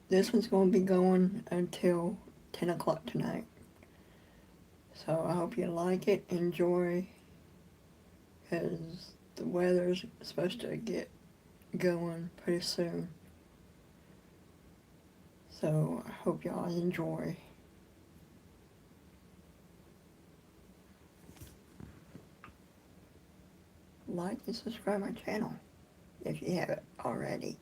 this one's going to be going until 10 o'clock tonight. So I hope you like it, enjoy, because the weather's supposed to get going pretty soon. So I hope y'all enjoy. Like and subscribe my channel if you haven't already.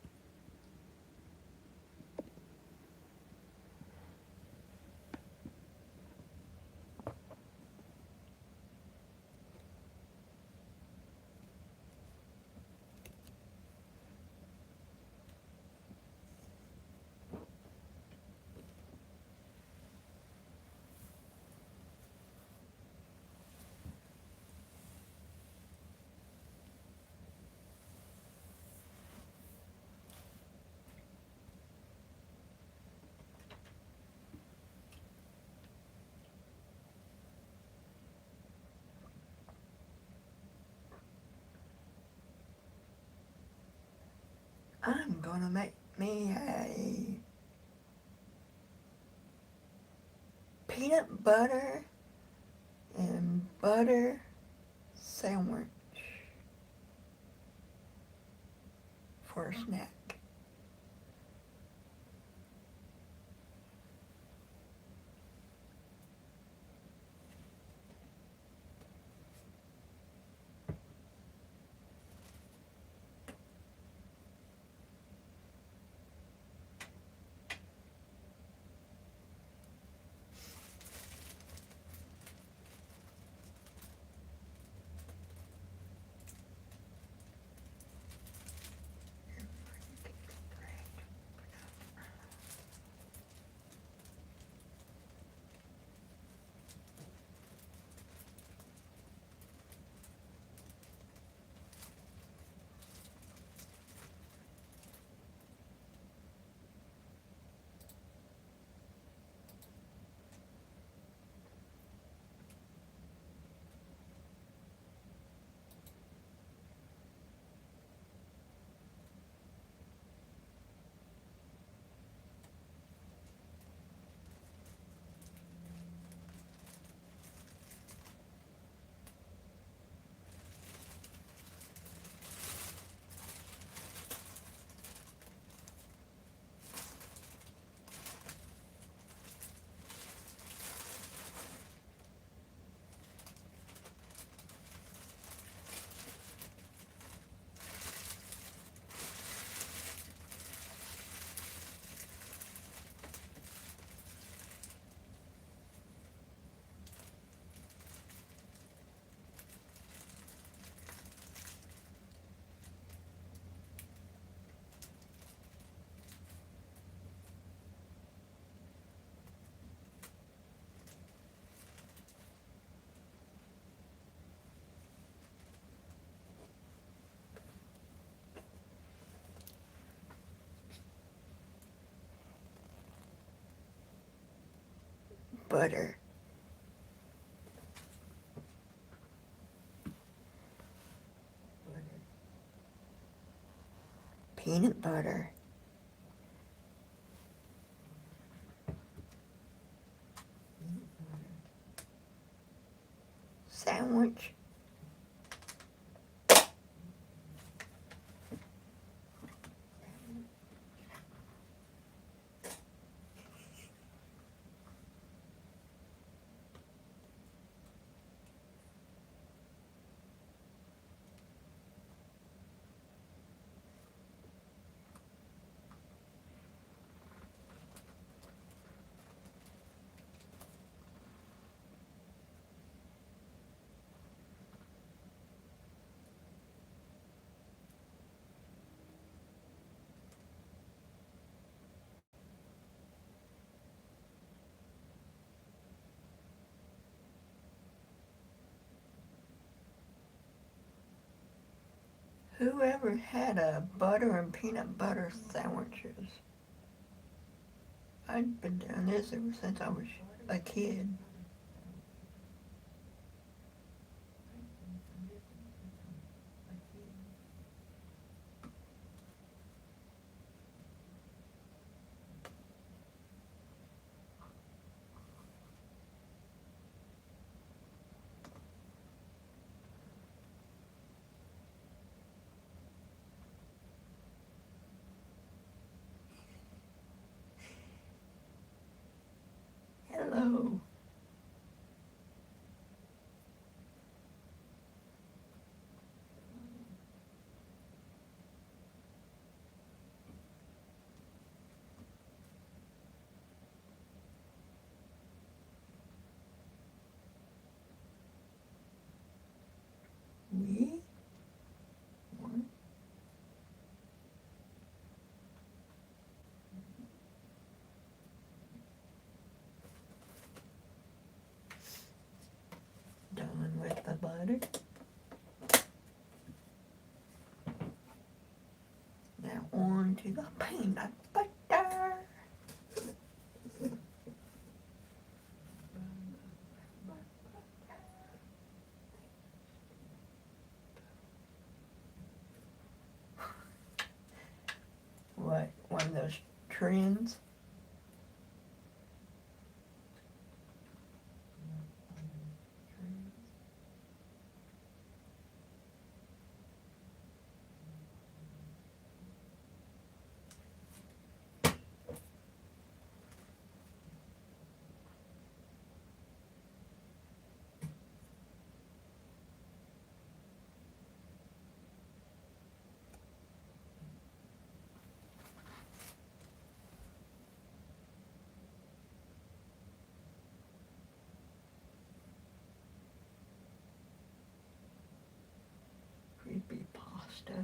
I'm gonna make me a peanut butter and butter sandwich for a snack. Butter, peanut butter, sandwich, whoever had a butter and peanut butter sandwiches? I've been doing this ever since I was a kid. go. We want done with the butter. Now on to the peanut butter. What, one of those trends? Creepy pasta.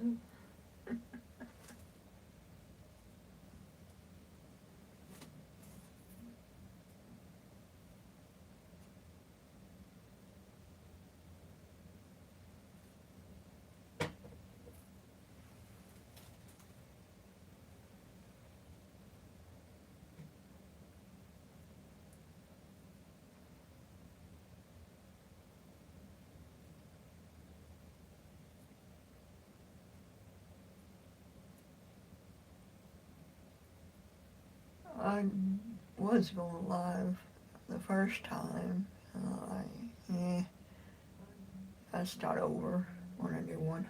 I was going live the first time. I start over on a new one.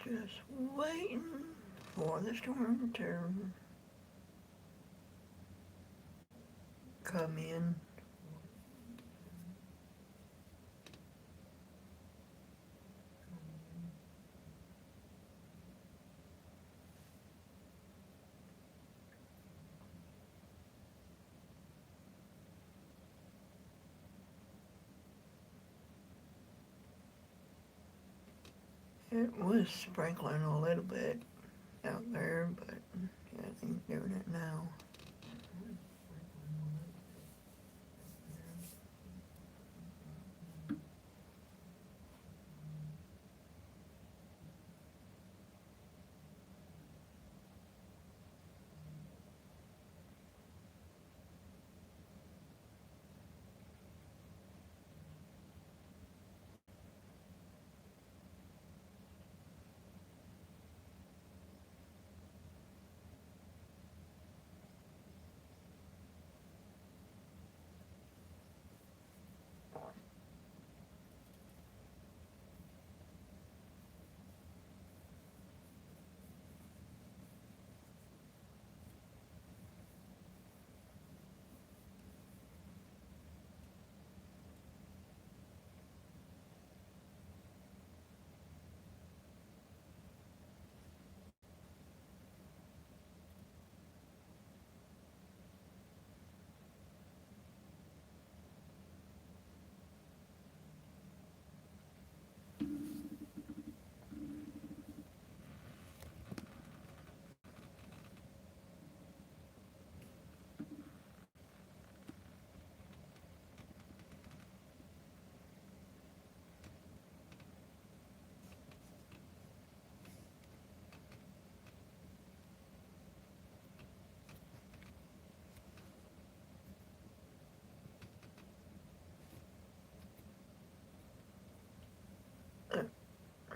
Just waiting for the storm to come in. It was sprinkling a little bit out there, but yeah, it ain't doing it now.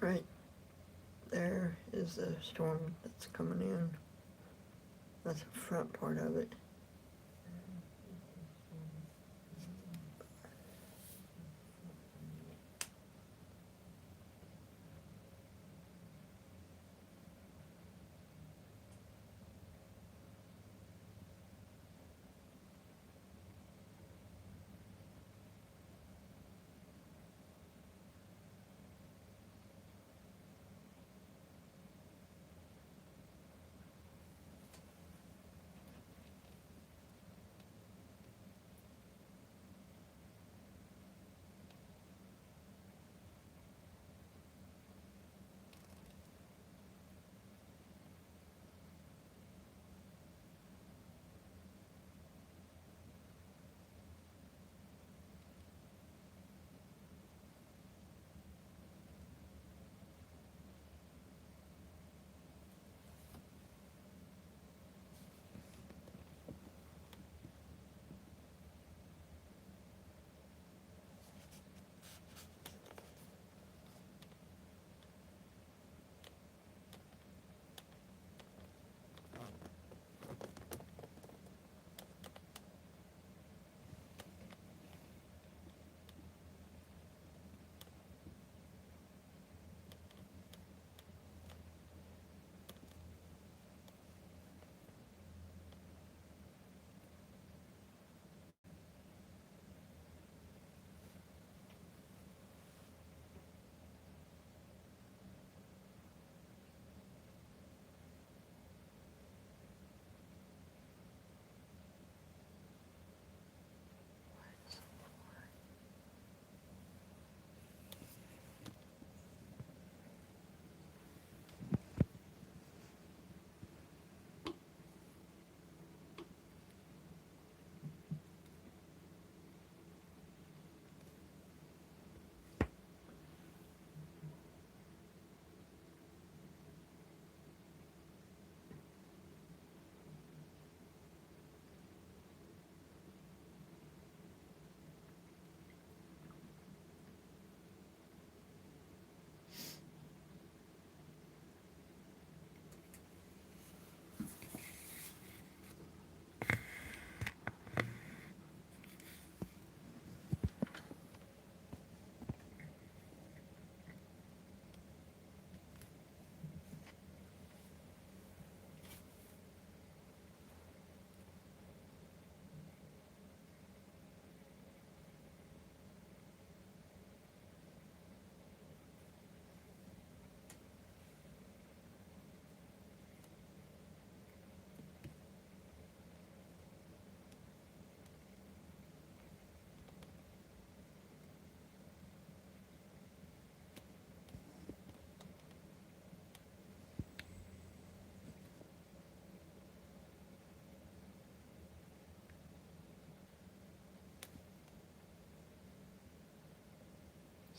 Right there is the storm that's coming in. That's the front part of it.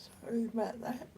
Sorry about that.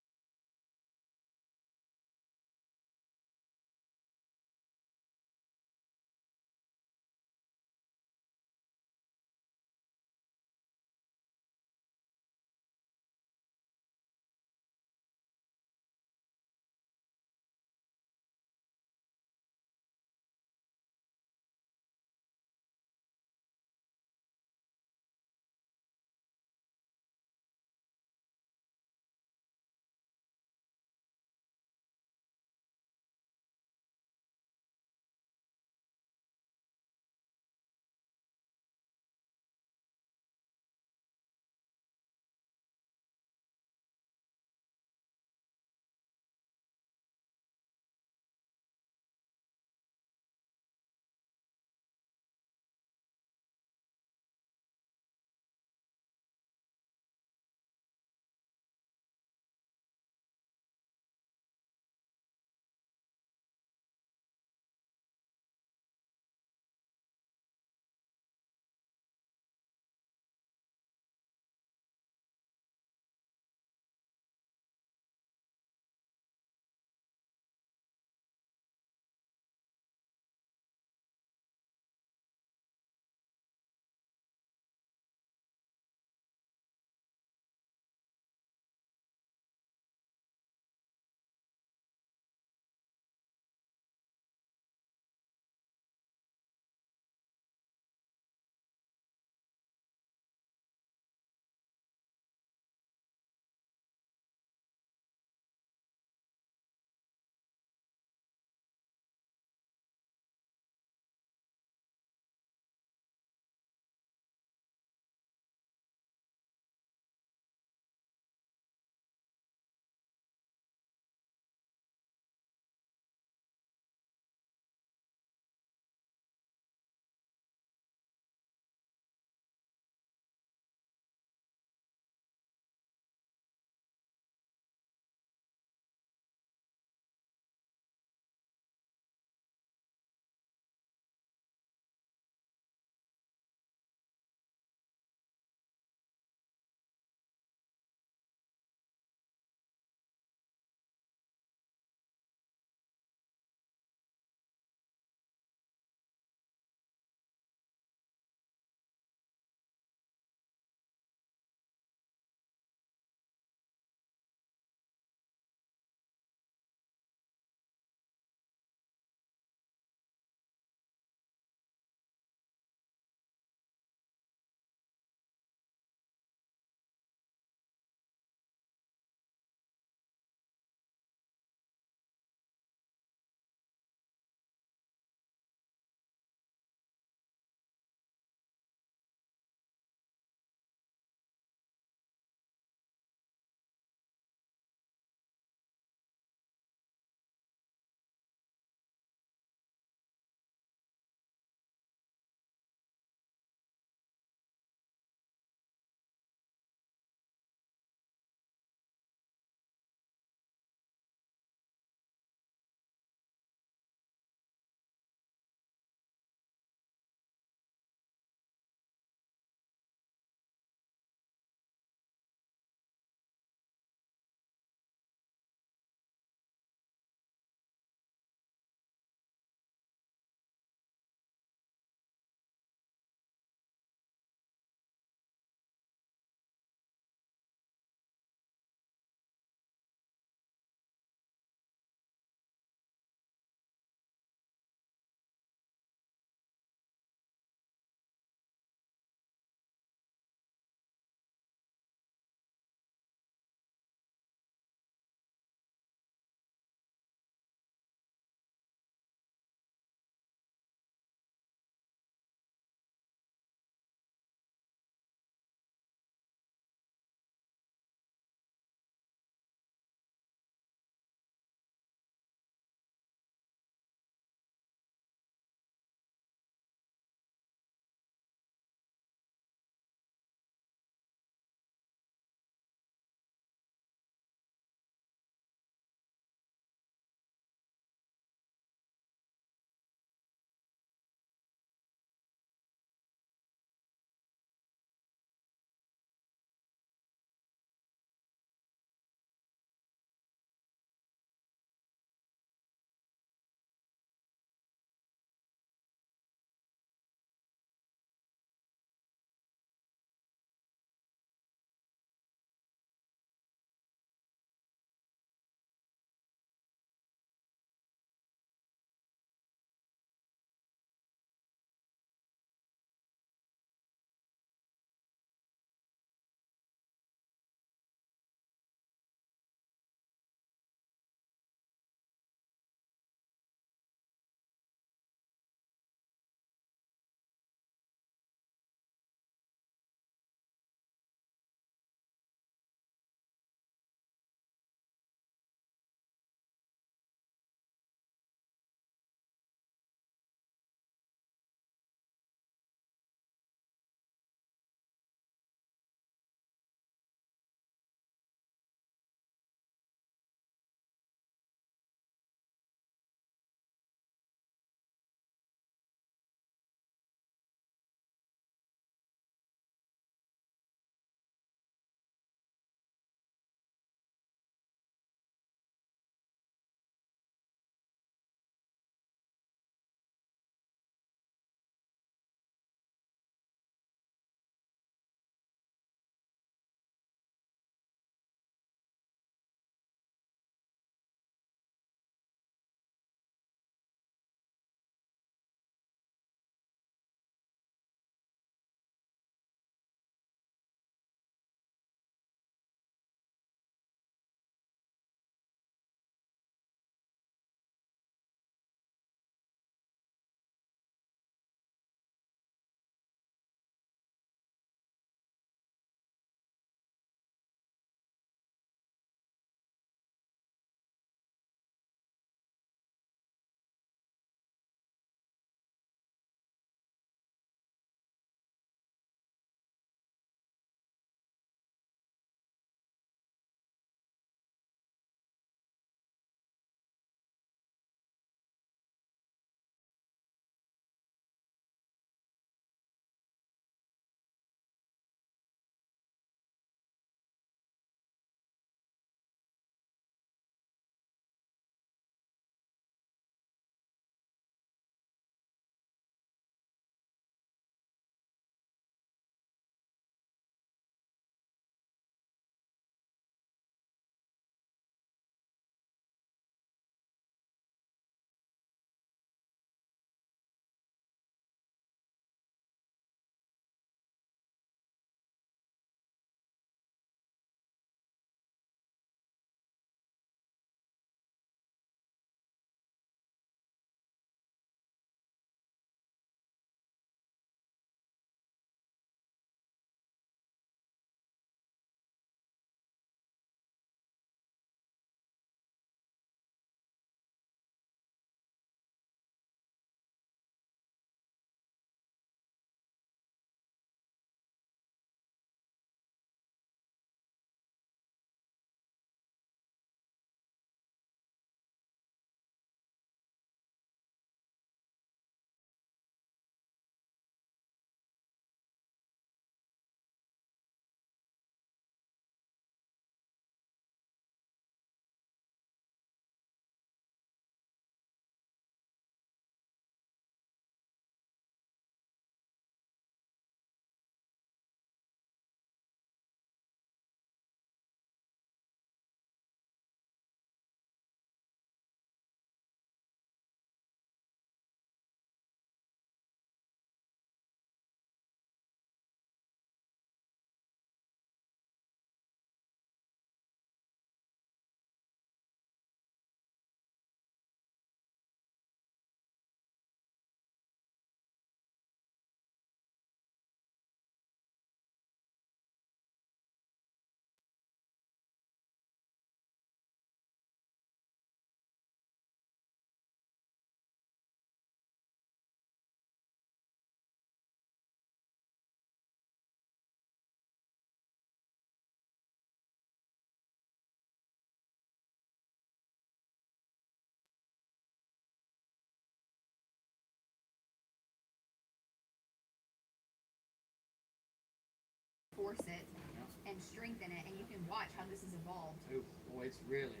watch how this has evolved. Oh, boy, it's really,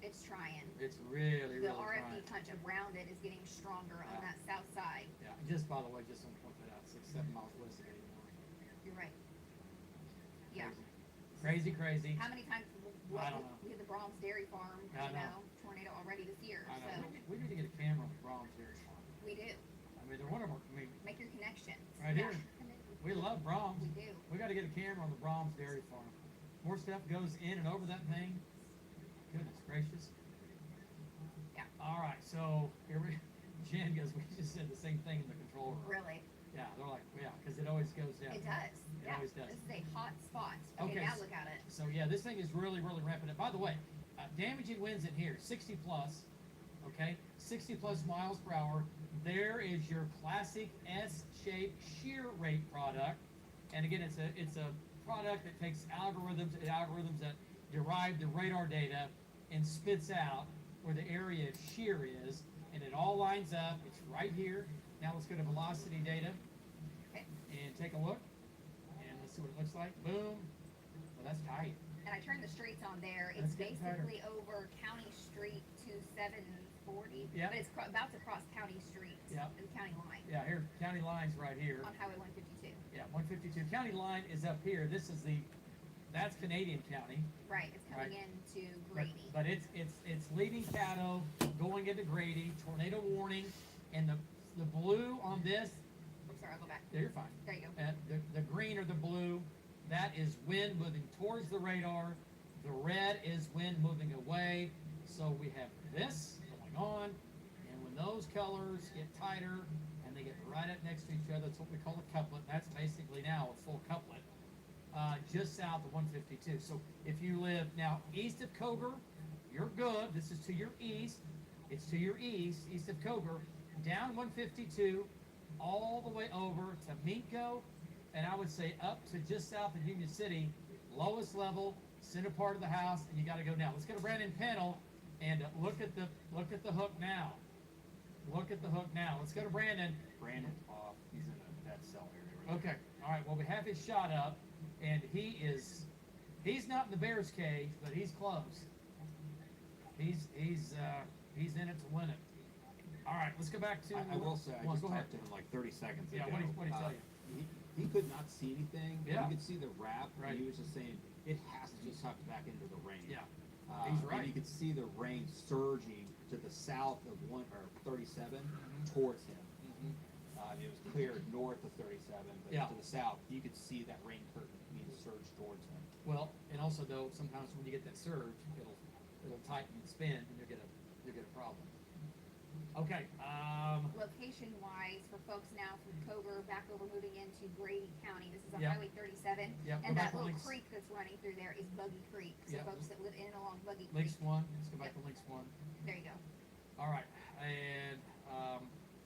It's trying. it's really, The really RFD trying. punch around it is getting stronger on Yeah. that south side. Yeah, and just by the way, just want to point that out, 6, 7 miles west of 81. You're right. Yeah. Crazy, crazy. How many times I don't know. we had the Brahms Dairy Farm, I know. tornado already this year. I know. So We need to get a camera on the Brahms Dairy Farm. we do. I mean, they're one of our, Make your connections. right Yeah. here. We love Brahms. We do. We got to get a camera on the Brahms Dairy Farm. More stuff goes in and over that thing. Goodness gracious. Yeah. All right, so here we, Jen goes, we just said the same thing in the control room. Really. Yeah, they're like, yeah, because it always goes down. It does. It Yeah. always does. This is a hot spot. Okay, Okay, now so- look at it. So yeah, this thing is really, really ramping up. By the way, damaging winds in here, 60 plus, okay, 60 plus miles per hour. There is your classic S-shaped shear rate product, and again, it's a product that takes algorithms that derive the radar data and spits out where the area of shear is, and it all lines up. It's right here. Now let's go to velocity data Okay. and take a look, and let's see what it looks like. Boom. Well, that's tight. And I turned the streets on there. That's It's getting basically over County Street to 740. Yeah. But it's about to cross County Street. Yeah. The county line. Yeah, here, county line's right here. On Highway 152. Yeah, 152. County line is up here. This is that's Canadian County. Right. It's coming Right. into But, Grady. but it's leaving Caddo, going into Grady, tornado warning, and the blue on this, I'm sorry, I'll go back. there you're fine. There you go. The green or the blue, that is wind moving towards the radar. The red is wind moving away. So we have this going on, and when those colors get tighter and they get right up next to each other, that's what we call a couplet. That's basically now a full couplet, just south of 152. So if you live now east of Coger, you're good. This is to your east. It's to your east of Coger, down 152, all the way over to Minko, and I would say up to just south of Union City, lowest level, center part of the house, and you got to go now. Let's go to Brandon Pennell and look at the hook now. Look at the hook now. Let's go to Brandon. Brandon's off. He's in that cell area right Okay. All right. Well, we have his shot up, and he's not in the Bears cage, but he's close. He's in it to win it. All right. Let's go back to. I will say, I Well, just go talked ahead. to him like 30 seconds Yeah, ago. what'd he tell you? He could not see anything. But Yeah. He could see the wrap. Right. And he was just saying, it has to be sucked back into the rain. Yeah. He's right. And you could see the rain surging to the south of 37 towards him. It was clear north of 37, but Yeah. to the south, you could see that rain curtain being surged towards him. Well, and also though, sometimes when you get that surge, it'll tighten and spin, and you'll get a problem. Okay. Location-wise, for folks now from Coger back over moving into Grady County, this is on Yep. Highway 37, Yep, go and back that to little links. creek that's running through there is Buggy Creek. So Yep. folks that live in and along Buggy Creek, Links 1. Let's go back Yep. to links 1. there you go. All right. And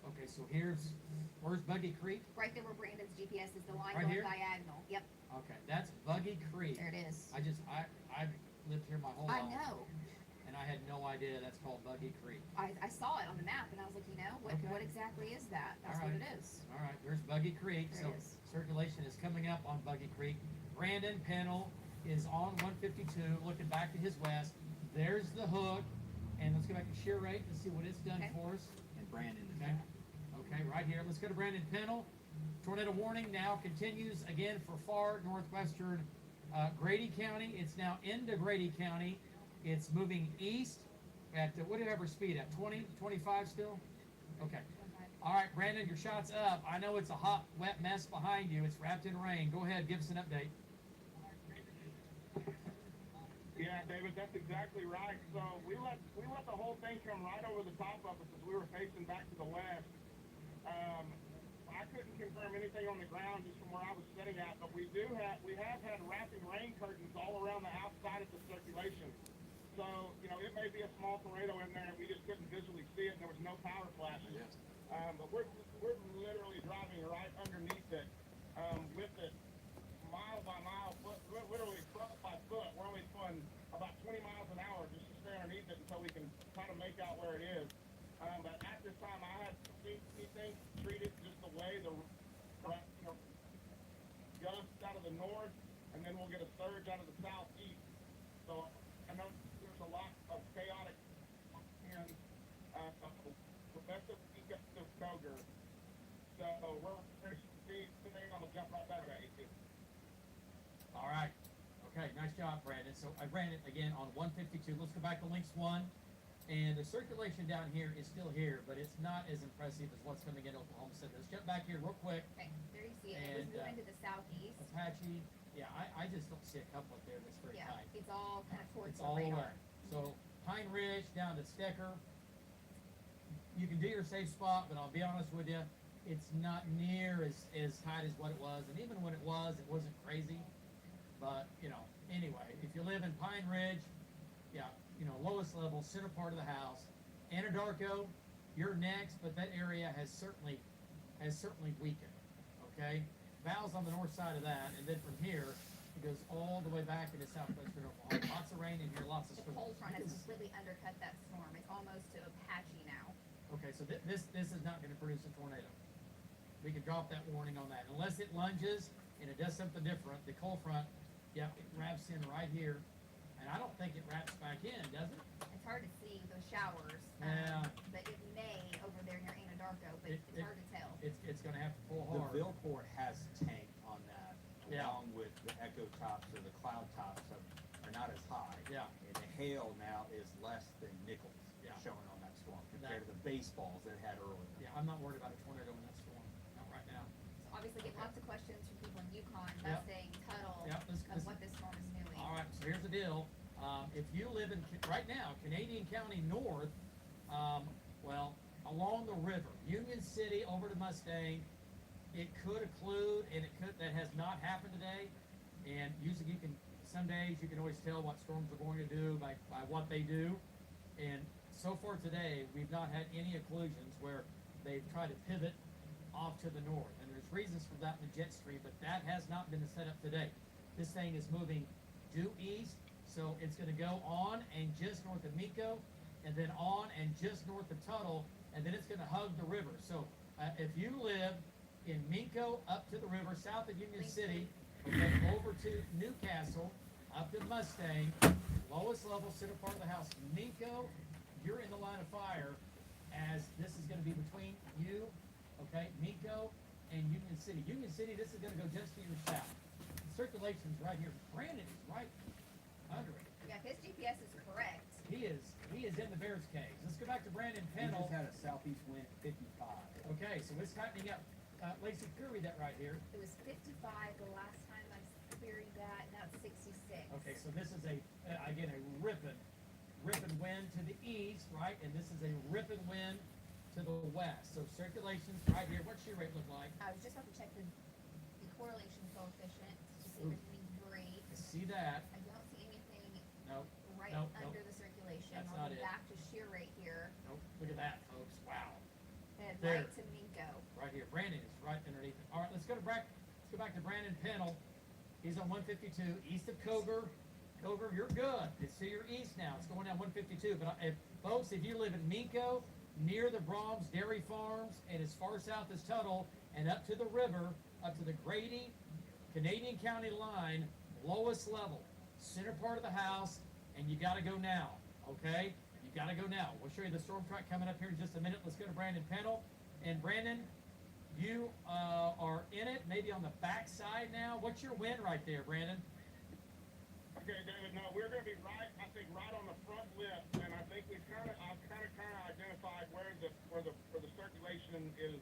okay, so where's Buggy Creek? Right there where Brandon's GPS is, the line Right going here? diagonal. Yep, Okay, that's Buggy Creek. there it is. I've lived here my whole I life. know. And I had no idea that's called Buggy Creek. I saw it on the map, and I was like, what Okay. exactly is that? That's All what right. it is. All right, there's Buggy Creek. There So it is. circulation is coming up on Buggy Creek. Brandon Pennell is on 152, looking back to his west. There's the hook, and let's go back to shear rate and see what it's done Okay. for us. And Brandon is Okay. Okay, right here. Let's go to Brandon Pennell. Tornado warning now continues again for far northwestern Grady County. It's now into Grady County. It's moving east at whatever speed, at 20, 25 still? Okay. All right, Brandon, your shot's up. I know it's a hot, wet mess behind you. It's wrapped in rain. Go ahead, give us an update. Yeah, David, that's exactly right. So we let the whole thing come right over the top of us as we were facing back to the west. I couldn't confirm anything on the ground just from where I was sitting at, but we have had wrapping rain curtains all around the outside of the circulation. So, it may be a small tornado in there and we just couldn't visually see it and there was no power flashes. But we're literally driving right underneath it, with it mile by mile, literally foot by foot. We're only going about 20 miles an hour just to stay underneath it until we can kind of make out where it is. But at this time, I had anything treated just the way the gust out of the north, and then we'll get a surge out of the southeast. chaotic and the best of week up to Kroger. So we're today I'm gonna jump right back at you. All right. Okay, nice job, Brandon. So I ran it again on 152. Let's go back to links 1. And the circulation down here is still here, but it's not as impressive as what's coming in Oklahoma City. Let's jump back here real quick. Okay, there you see it. It was And, moving to the southeast. Apache. Yeah, I just don't see a couple up there that's very Yeah, tight. it's all kind of towards It's the all the radar. way. So Pine Ridge down to Stecker. You can do your safe spot, but I'll be honest with you, it's not near as tight as what it was. And even when it wasn't crazy. But, anyway, if you live in Pine Ridge, yeah, lowest level, center part of the house. Anadarko, you're next, but that area has certainly weakened. Okay? Val's on the north side of that, and then from here, it goes all the way back into southwestern Oklahoma. Lots of rain in here, lots of The storms. cold front has completely undercut that storm. It's almost to Apache now. Okay, so this is not going to produce a tornado. We can drop that warning on that. Unless it lunges and it does something different, the cold front, yeah, it wraps in right here. And I don't think it wraps back in, does it? It's hard to see those showers. Yeah. But it may over there near Anadarko, but it's hard to tell. It's going to have to pull The hard. Billport has tanked on that, Yeah. along with the Echo tops or the Cloud tops are not as high. Yeah. And the hail now is less than nickels Yeah. showing on that storm compared to the baseballs that it had earlier. Yeah, I'm not worried about a tornado in that storm. Not right now. So obviously get lots of questions from people in Yukon Yep. about saying Tuttle Yep, of what this storm is doing. All right, so here's the deal. If you live in, right now, Canadian County North, along the river, Union City over to Mustang, it could occlude, and that has not happened today. And usually some days you can always tell what storms are going to do by what they do. And so far today, we've not had any occlusions where they've tried to pivot off to the north. And there's reasons for that in the jet stream, but that has not been the setup today. This thing is moving due east, so it's going to go on and just north of Miko, and then on and just north of Tuttle, and then it's going to hug the river. So if you live in Miko up to the river, south of Union City, okay, over to Newcastle, up to Mustang, lowest level, center part of the house, Miko, you're in the line of fire, as this is going to be between you, okay, Miko and Union City. Union City, this is going to go just to your south. The circulation's right here. Brandon is right under it. Yeah, his GPS is correct. He is in the Bears caves. Let's go back to Brandon We Pennell. just had a southeast wind at 55. Okay, so it's tightening up. Lacey, query that right here. It was 55 the last time I queried that. Now it's 66. Okay, so this is again, a ripping wind to the east, right? And this is a ripping wind to the west. So circulation's right here. What's your rate look like? I was just about to check the correlation coefficient to see if there's any break. I see that. I don't see anything Nope, right Nope, under nope. the circulation. That's I'll not go it. back to shear rate here. nope. Look at that, folks. Wow. And There. right to Minko. Right here. Brandon is right underneath it. All right, let's go back to Brandon Pennell. He's on 152, east of Coger. Coger, you're good. It's to your east now. It's going down 152. But folks, if you live in Minko, near the Brahms Dairy Farms, and as far south as Tuttle, and up to the river, up to the Grady, Canadian County line, lowest level, center part of the house, and you got to go now, okay? You got to go now. We'll show you the storm track coming up here in just a minute. Let's go to Brandon Pennell. And Brandon, you are in it, maybe on the back side now. What's your wind right there, Brandon? Okay, David. No, we're going to be right on the front lip, and I think I've kind of identified where the circulation is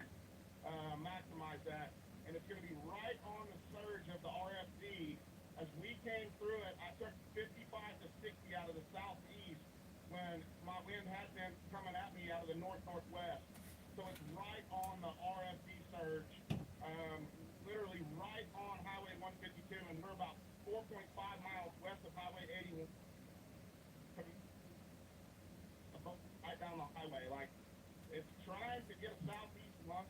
maximized at, and it's going to be right on the surge of the RFD. As we came through it, I took 55 to 60 out of the southeast when my wind had been coming at me out of the north-northwest. So it's right on the RFD surge, literally right on Highway 152, and we're about 4.5 miles west of Highway 81. Right down the highway, like it's trying to get a southeast lunge.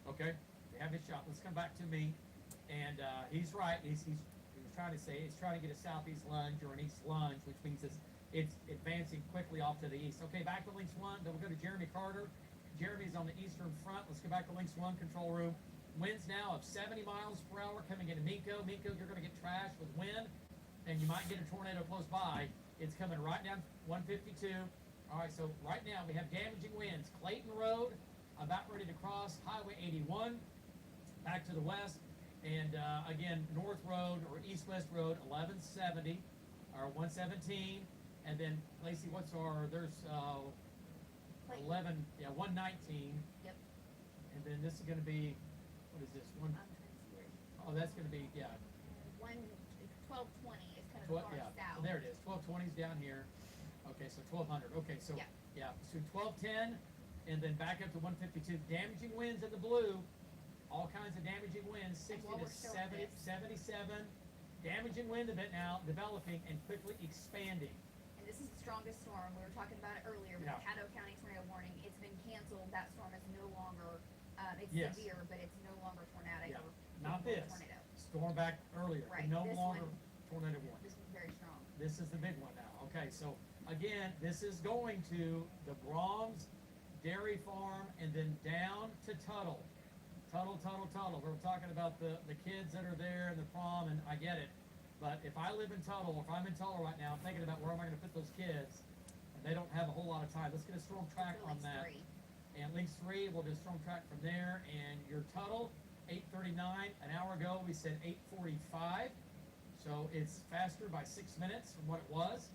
Okay, we have his shot. Let's come back to me. And he's right. He was trying to say he's trying to get a southeast lunge or an east lunge, which means it's advancing quickly off to the east. Okay, back to links 1. Then we'll go to Jeremy Carter. Jeremy's on the eastern front. Let's go back to links 1, control room. Winds now of 70 miles per hour coming into Minko. Minko, you're going to get trashed with wind, and you might get a tornado close by. It's coming right down 152. All right, so right now we have damaging winds. Clayton Road, about ready to cross Highway 81, back to the west. And again, North Road or East-West Road, 1170 or 117. And then, Lacey, there's Clayton. 119. Yep. And then this is going to be, what is this? I'm trying to see where. Oh, that's going to be, yeah. 1220 is kind of far Yeah, south. there it is. 1220 is down here. Okay, so 1200. Okay, so Yeah. so 1210, and then back up to 152. Damaging winds in the blue. All kinds of damaging winds. 60 while to we're showing 70, this. 77. Damaging wind event now developing and quickly expanding. And this is the strongest storm. We were talking about it earlier with Yeah. the Caddo County tornado warning. It's been canceled. That storm is no longer, it's Yes. severe, but it's no longer tornadic Yeah. or Not full-blown this. tornado. Storm back earlier. Right, No this longer one- tornado warning. This one's very strong. This is the big one now. Okay, so again, this is going to the Brahms Dairy Farm and then down to Tuttle. Tuttle. We're talking about the kids that are there in the prom, and I get it. But if I live in Tuttle, or if I'm in Tuttle right now, I'm thinking about where am I going to put those kids, and they don't have a whole lot of time. Let's get a storm track For on Links that. 3. And Links 3, we'll do a storm track from there. And your Tuttle, 8:39. An hour ago, we said 8:45. So it's faster by 6 minutes from what it was.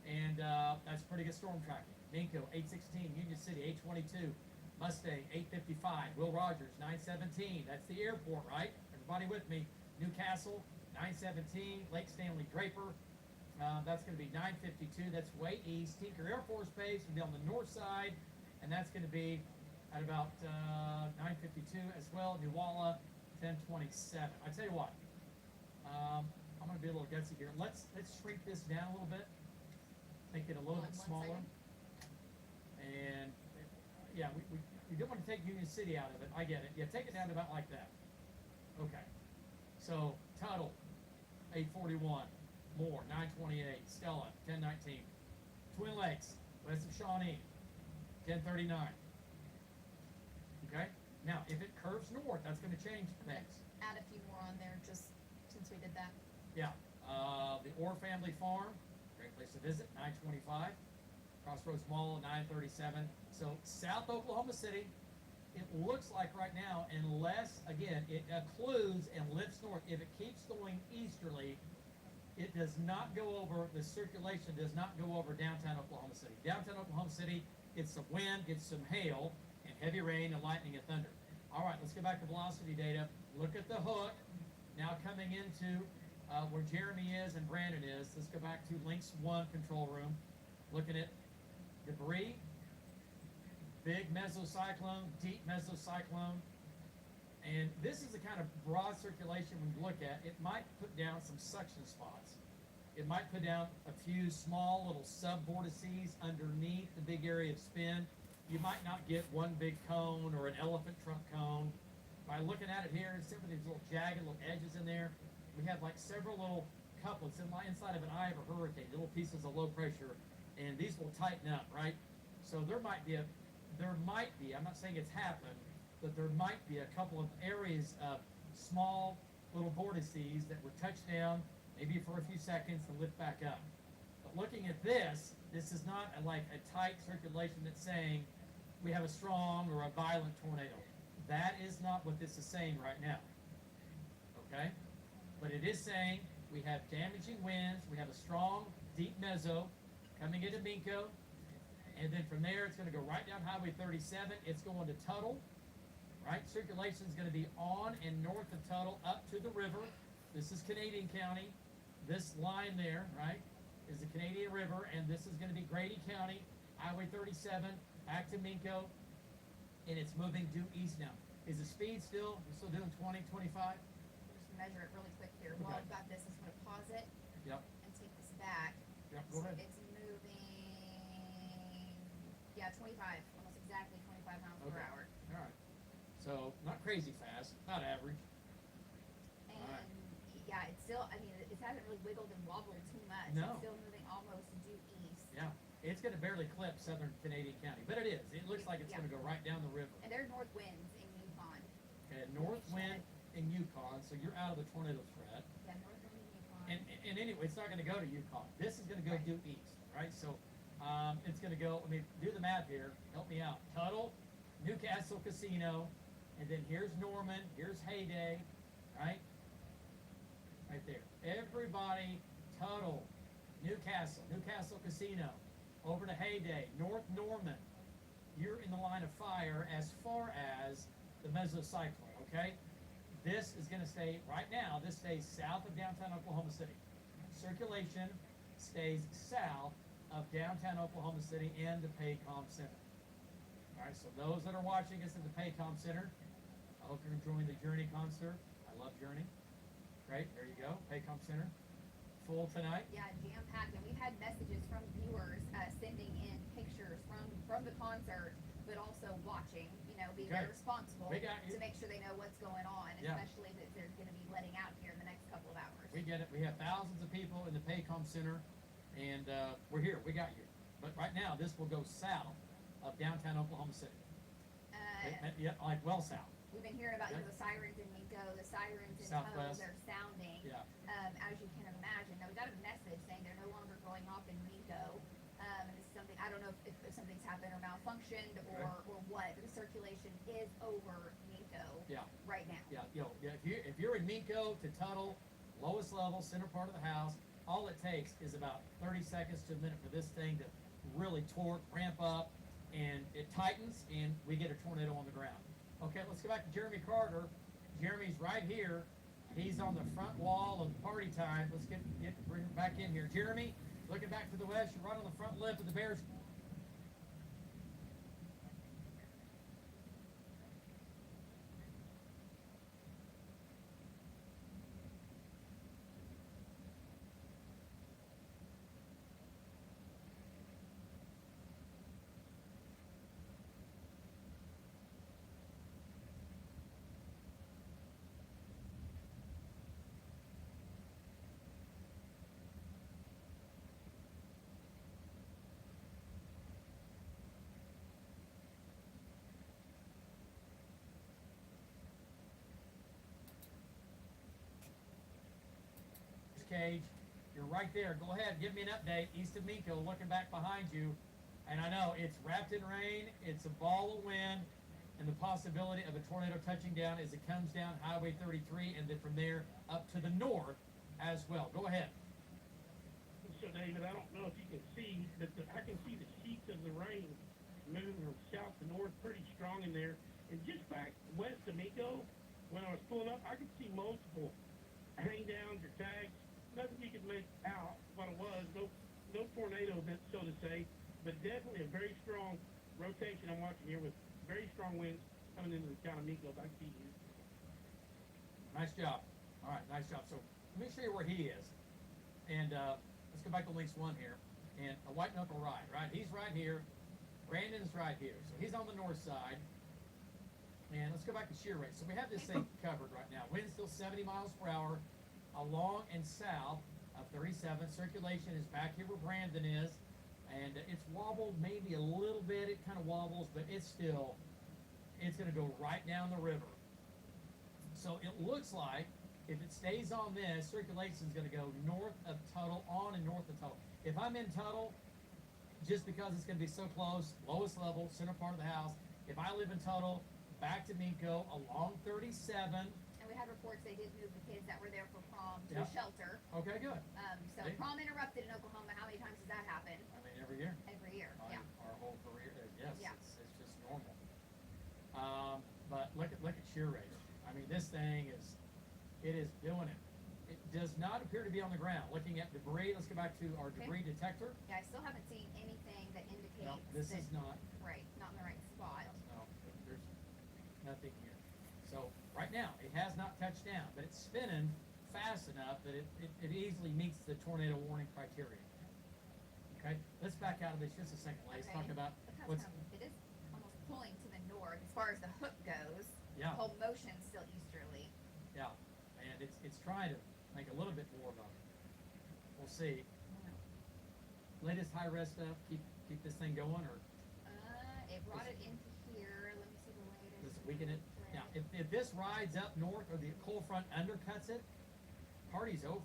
And that's pretty good storm tracking. Minko, 8:16. Union City, 8:22. Mustang, 8:55. Will Rogers, 9:17. That's the airport, right? Everybody with me. Newcastle, 9:17. Lake Stanley Draper, that's going to be 9:52. That's way east. Tinker Air Force Base will be on the north side, and that's going to be at about 9:52 as well. Newalla, 10:27. I tell you what, I'm going to be a little gutsy here. Let's shrink this down a little bit, make it a little Hold bit on one smaller, second. and yeah, we don't want to take Union City out of it. I get it. Yeah, take it down to about like that. Okay. So Tuttle, 8:41. Moore, 9:28. Stella, 10:19. Twin Lakes, west of Shawnee, 10:39. Okay. Now, if it curves north, that's going to change things. Add a few more on there just since we did that. Yeah. The Orr Family Farm, great place to visit, 9:25. Crossroads Mall, 9:37. So South Oklahoma City, it looks like right now, unless, again, it occludes and lifts north, if it keeps going easterly, it does not go over, the circulation does not go over downtown Oklahoma City. Downtown Oklahoma City gets some wind, gets some hail, and heavy rain and lightning and thunder. All right, let's go back to velocity data. Look at the hook. Now coming into where Jeremy is and Brandon is. Let's go back to Links 1 control room. Looking at debris, big mesocyclone, deep mesocyclone. And this is the kind of broad circulation we look at. It might put down some suction spots. It might put down a few small little sub-vortices underneath the big area of spin. You might not get one big cone or an elephant trunk cone. By looking at it here, instead of these little jagged little edges in there, we have like several little couplets inside of an eye of a hurricane, little pieces of low pressure, and these will tighten up, right? So there might be, I'm not saying it's happened, but there might be a couple of areas of small little vortices that would touch down, maybe for a few seconds and lift back up. But looking at this is not like a tight circulation that's saying we have a strong or a violent tornado. That is not what this is saying right now. Okay? But it is saying we have damaging winds, we have a strong, deep meso coming into Minko, and then from there it's going to go right down Highway 37. It's going to Tuttle, right? Circulation is going to be on and north of Tuttle up to the river. This is Canadian County. This line there, right, is the Canadian River, and this is going to be Grady County, Highway 37, back to Minko, and it's moving due east now. Is the speed still, we're still doing 20, 25? We'll just measure it really quick here. While Okay. I've got this, I'm going to pause it Yep, and take this back. yep, So go ahead. it's moving, 25, almost exactly 25 miles per Okay. hour. All right. So, not crazy fast, not average. And Alright. yeah, it's still, it hasn't really wiggled and wobbled too much. No. It's still moving almost due east. Yeah, it's going to barely clip southern Canadian County, but it is. It looks like it's Yeah. going to go right down the river. And there are north winds in Yukon. Okay, north wind in Yukon, so you're out of the tornado threat. Yeah, north wind in Yukon. and anyway, it's not going to go to Yukon. This is going to go Right. due east, right? So it's going to go. Let me do the map here. Help me out. Tuttle, Newcastle Casino, and then here's Norman. Here's Heyday, right? Right there. Everybody, Tuttle, Newcastle Casino, over to Heyday, North Norman. You're in the line of fire as far as the mesocyclone, okay? This is going to stay, right now, this stays south of downtown Oklahoma City. Circulation stays south of downtown Oklahoma City and the Paycom Center. All right, so those that are watching us at the Paycom Center, I hope you're enjoying the Journey concert. I love Journey. Great, there you go, Paycom Center. Full tonight. Yeah, jam packed, and we've had messages from viewers sending in pictures from the concert, but also watching. You know, being Okay. very responsible We got you. to make sure they know what's going on, Yeah. especially that they're going to be letting out here in the next couple of hours. We get it. We have thousands of people in the Paycom Center, and we're here. We got you. But right now, this will go south of downtown Oklahoma City. Yeah, like well south. We've been hearing about Okay. the sirens in Minko, the sirens in Southwest. Tuttle, they're sounding. Yeah. As you can imagine. Now we got a message saying they're no longer going off in Minko. And this is something, I don't know if something's happened or malfunctioned or what, but the circulation is over Minko Yeah. right now. Yeah. If you're in Minko to Tuttle, lowest level, center part of the house, all it takes is about 30 seconds to a minute for this thing to really torque, ramp up, and it tightens, and we get a tornado on the ground. Okay, let's go back to Jeremy Carter. Jeremy's right here. He's on the front wall of party time. Let's bring him back in here. Jeremy, looking back to the west, you're right on the front lip of the Bears. Cage, you're right there. Go ahead, give me an update. East of Minko, looking back behind you. And I know it's wrapped in rain, it's a ball of wind, and the possibility of a tornado touching down as it comes down Highway 33 and then from there up to the north as well. Go ahead. So, David, I don't know if you can see, but I can see the sheets of the rain moving from south to north pretty strong in there. And just back west of Miko, when I was pulling up, I could see multiple hang downs or tags. Nothing you could make out what it was. No tornado event, so to say, but definitely a very strong rotation I'm watching here with very strong winds coming into the town of Miko. Back to you. Nice job. All right, nice job. So let me show you where he is. And let's go back to Links 1 here. And a white knuckle ride, right? He's right here. Brandon's right here. So he's on the north side. And let's go back to shear rate. So we have this thing covered right now. Wind still 70 miles per hour along and south of 37. Circulation is back here where Brandon is. And it's wobbled maybe a little bit. It kind of wobbles, but it's going to go right down the river. So it looks like if it stays on this, circulation is going to go north of Tuttle, on and north of Tuttle. If I'm in Tuttle, just because it's going to be so close, lowest level, center part of the house, if I live in Tuttle, back to Minko, along 37. And we had reports they did move the kids that were there for prom to Yeah. a shelter. Okay, good. So Hey. prom interrupted in Oklahoma. How many times does that happen? I mean, every year. Every year. Our, Yeah. our whole career, yes, Yeah. it's just normal. But look at shear rate. I mean, this thing it is doing it. It does not appear to be on the ground. Looking at debris, let's go back to our Okay. debris detector. Yeah, I still haven't seen anything that indicates No, this that, is not. right, not in the right spot. No, there's nothing here. So right now, it has not touched down, but it's spinning fast enough that it easily meets the tornado warning criteria. Okay, let's back out of this just a second. Let's Okay. talk about Look how what's. it is almost pulling to the north as far as the hook goes. Yeah. The whole motion's still easterly. Yeah, and it's trying to make a little bit more of a. We'll see. Latest high res stuff. Keep this thing going, or It brought it into here. Let me see the latest. does it weaken it? Now, if this rides up north or the cold front undercuts it, party's over.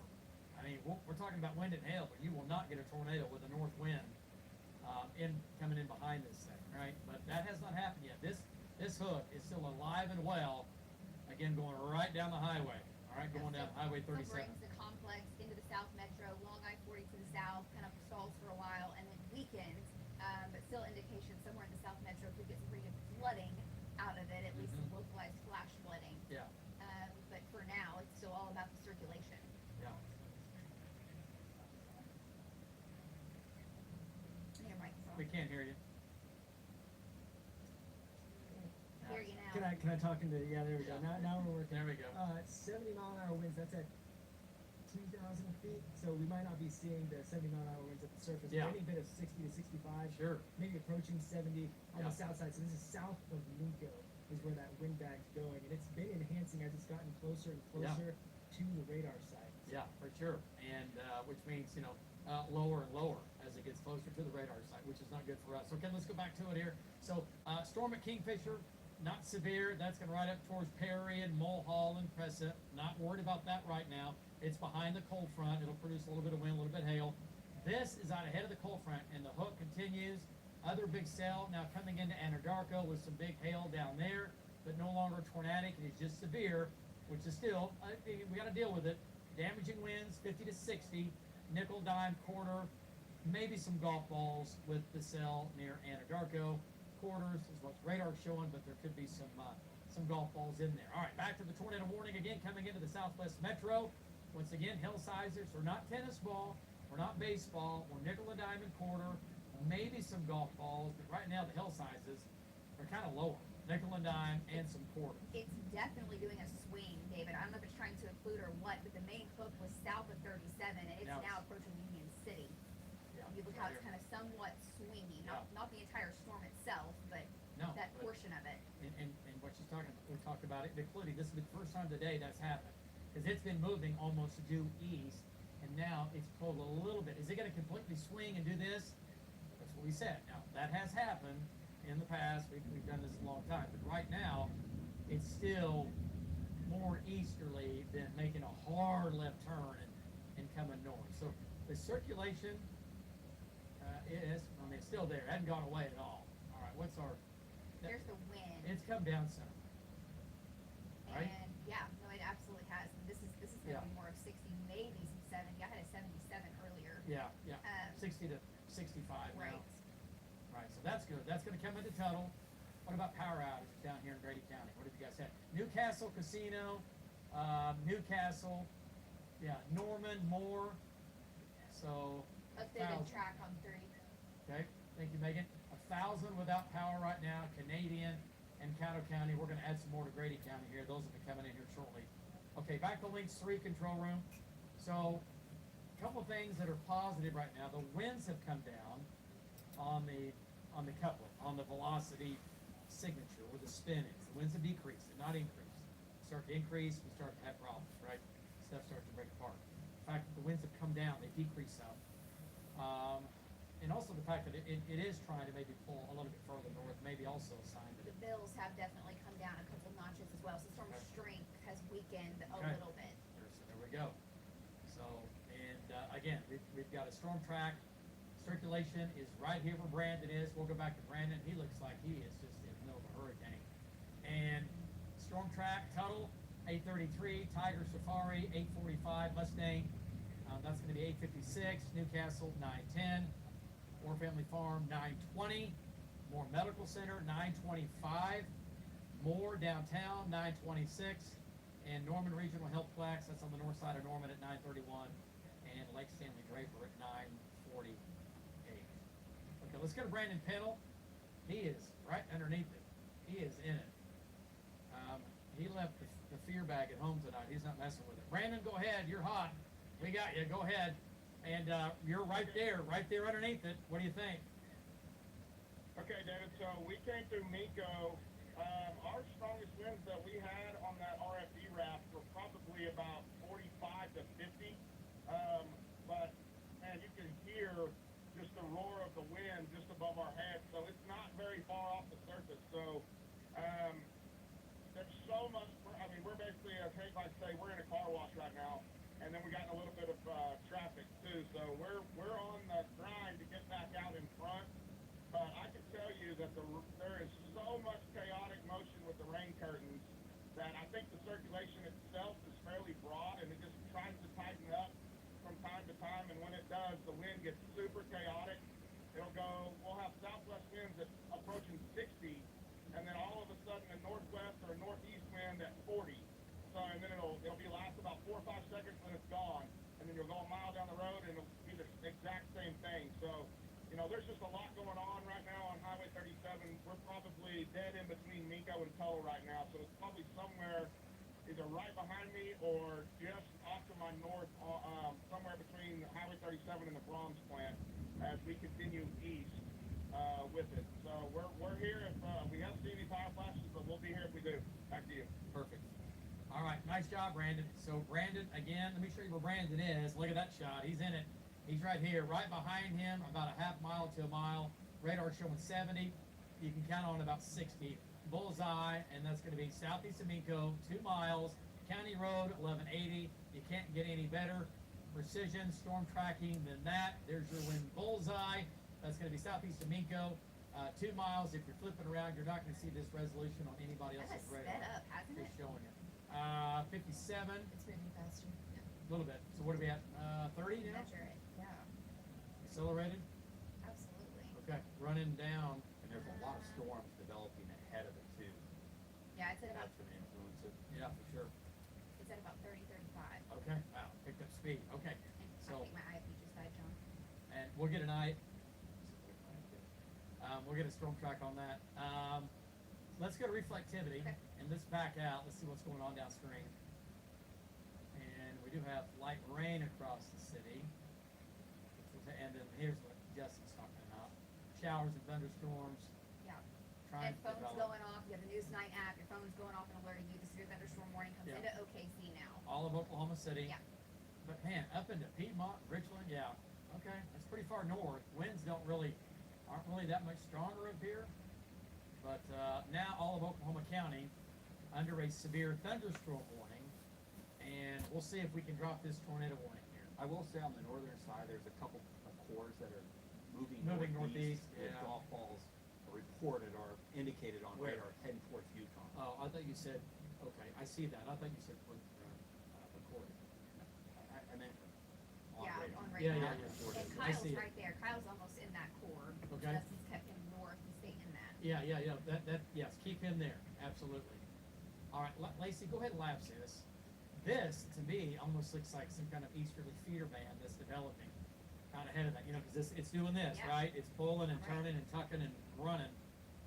I mean, we're talking about wind and hail, but you will not get a tornado with a north wind coming in behind this thing, right? But that has not happened yet. This hook is still alive and well, again, going right down the highway, all right, going down Highway 37. Brings the complex into the South Metro, long I-40 to the south, kind of stalls for a while, and then weakens, but still indication somewhere in the South Metro could get some pretty good flooding out of it, at least some localized flash flooding. Yeah, But for now, it's still all about the circulation. yeah. Your microphone. We can't hear you. Hear you now. Can I talk into, yeah, there we go. Now we're working. There we go. 70-mile-an-hour winds, that's at 2,000 feet, so we might not be seeing the 70-mile-an-hour winds at the surface. Yeah. Any bit of 60 to 65. Sure. Maybe approaching 70 on Yeah. the south side. So this is south of Minko is where that wind bag's going, and it's been enhancing as it's gotten closer and closer to the radar site. Yeah, for sure. And which means, lower and lower as it gets closer to the radar site, which is not good for us. Okay, let's go back to it here. So, storm at Kingfisher, not severe. That's going to ride up towards Perry and Mulhall and Crescent. Not worried about that right now. It's behind the cold front. It'll produce a little bit of wind, a little bit of hail. This is out ahead of the cold front, and the hook continues. Other big cell now coming into Anadarko with some big hail down there, but no longer tornadic. It is just severe, which is still, we got to deal with it. Damaging winds, 50 to 60, nickel, dime, quarter, maybe some golf balls with the cell near Anadarko. Quarters is what the radar's showing, but there could be some golf balls in there. All right, back to the tornado warning again, coming into the Southwest Metro. Once again, hill sizes are not tennis ball, we're not baseball, we're nickel and dime and quarter, maybe some golf balls, but right now the hill sizes are kind of lower. Nickel and dime and some quarters. It's definitely doing a swing, David. I don't know if it's trying to include or what, but the main hook was south of 37, and it's now approaching Union City. Yeah, You look how it's kind of somewhat swingy, not the entire storm itself, but No, that but- portion of it. And what she's talking about, we talked about it, including this is the first time today that's happened. Because it's been moving almost due east, and now it's pulled a little bit. Is it going to completely swing and do this? That's what we said. Now, that has happened in the past. We've done this a long time. But right now, it's still more easterly than making a hard left turn and coming north. So the circulation it's still there. It hasn't gone away at all. All right, what's our... There's the wind. It's come down some. Right? And yeah, no, it absolutely has. This is going to Yeah. be more of 60, maybe some 70. I had a 77 earlier. Yeah, yeah. 60 to 65 Right. now. Right, so that's good. That's going to come into Tuttle. What about power outages down here in Grady County? What have you guys had? Newcastle Casino, Newcastle, Norman, Moore. So, Updated 1,000. track on 30. Okay, thank you, Megan. 1,000 without power right now, Canadian and Caddo County. We're going to add some more to Grady County here. Those will be coming in here shortly. Okay, back to Links 3 control room. So, a couple of things that are positive right now. The winds have come down on the coupler, on the velocity signature where the spin is. The winds have decreased, and not increased. Start to increase, we start to have problems, right? Stuff starts to break apart. The fact that the winds have come down, they decrease some. And also the fact that it is trying to maybe pull a little bit further north, maybe also a sign that The bills have definitely come down a couple notches as well. So storm Okay. strength has weakened a Okay. little bit. there we go. So, and again, we've got a storm track. Circulation is right here where Brandon is. We'll go back to Brandon. He looks like he is just in the middle of a hurricane. And storm track, Tuttle, 833, Tiger Safari, 845, Mustang. That's going to be 856, Newcastle, 910, Moore Family Farm, 920, Moore Medical Center, 925, Moore Downtown, 926, and Norman Regional Healthplex, that's on the north side of Norman at 931, and Lake Stanley Draper at 948. Okay, let's go to Brandon Pennell. He is right underneath it. He is in it. He left the fear bag at home tonight. He's not messing with it. Brandon, go ahead. You're hot. We got you. Go ahead. And you're right there underneath it. What do you think? Okay, David, so we came through Miko. Our strongest winds that we had on that RFD raft were probably about 45 to 50. But, man, you can hear just the roar of the wind just above our heads. So it's not very far off the surface. So there's so much, I mean, we're basically, like I say, we're in a car wash right now. and then we got in a little bit of traffic too. So we're on the grind to get back out in front. But I can tell you that there is so much chaotic motion with the rain curtains that I think the circulation itself is fairly broad, and it just tries to tighten up from time to time. And when it does, the wind gets super chaotic. We'll have southwest winds at approaching 60, and then all of a sudden a northwest or a northeast wind at 40. So, and then it'll be last about 4 or 5 seconds, then it's gone. And then you'll go a mile down the road and it'll be the exact same thing. So, there's just a lot going on right now on Highway 37. We're probably dead in between Minko and Tull right now. So it's probably somewhere either right behind me or just off to my north, somewhere between Highway 37 and the Brahms plant as we continue east with it. So we're here if we haven't seen any power flashes, but we'll be here if we do. Back to you. Perfect. All right, nice job, Brandon. So Brandon, again, let me show you where Brandon is. Look at that shot. He's in it. He's right here, right behind him, about a half mile to a mile. Radar showing 70. You can count on about 60. Bullseye, and that's going to be southeast of Minko, 2 miles. County Road, 1180. You can't get any better precision storm tracking than that. There's your wind bullseye. That's going to be southeast of Minko, 2 miles. If you're flipping around, you're not going to see this resolution on anybody That else's has radar. sped up, hasn't it? It's showing you. 57, It's moving faster. a little bit. So what are we at? 30 now? Measure it. Yeah, Accelerated? absolutely. Okay, running down. And there's a lot of storms developing ahead of it too. Yeah, it's at about That's going to influence it. Yeah, for sure. it's at about 30, 35. Okay, wow, picked up speed. Okay, And So- I think my IFB just died, John. and we'll get an eye. We'll get a storm track on that. Let's go to reflectivity, Okay. and let's back out. Let's see what's going on downstream. And we do have light rain across the city. And then here's what Justin's talking about. Showers and thunderstorms Yeah. trying And to phone's develop. going off. You have the News 9 app. Your phone's going off and alerting you. The severe thunderstorm warning comes Yeah. into OKC now. All of Oklahoma City. Yeah. But man, up into Piedmont, Richland, yeah. Okay, that's pretty far north. Winds aren't really that much stronger up here. But now all of Oklahoma County under a severe thunderstorm warning, and we'll see if we can drop this tornado warning here. I will say on the northern side, there's a couple of cores that are moving northeast, with yeah. golf balls reported or indicated on Where? radar heading towards Yukon. Oh, I thought you said, okay, I see that. I thought you said recorded. I meant on Yeah, radar. on Yeah, radar. yeah, yeah. Reported. And I Kyle's see it. right there. Kyle's almost in that core. Okay. Justin's kept him north. He's staying in that. Yeah. Yes, keep him there. Absolutely. All right, Lacey, go ahead and lapse this. This, to me, almost looks like some kind of easterly feeder band that's developing out ahead of that, because it's doing this, Yeah. right? It's pulling and Right. turning and tucking and running.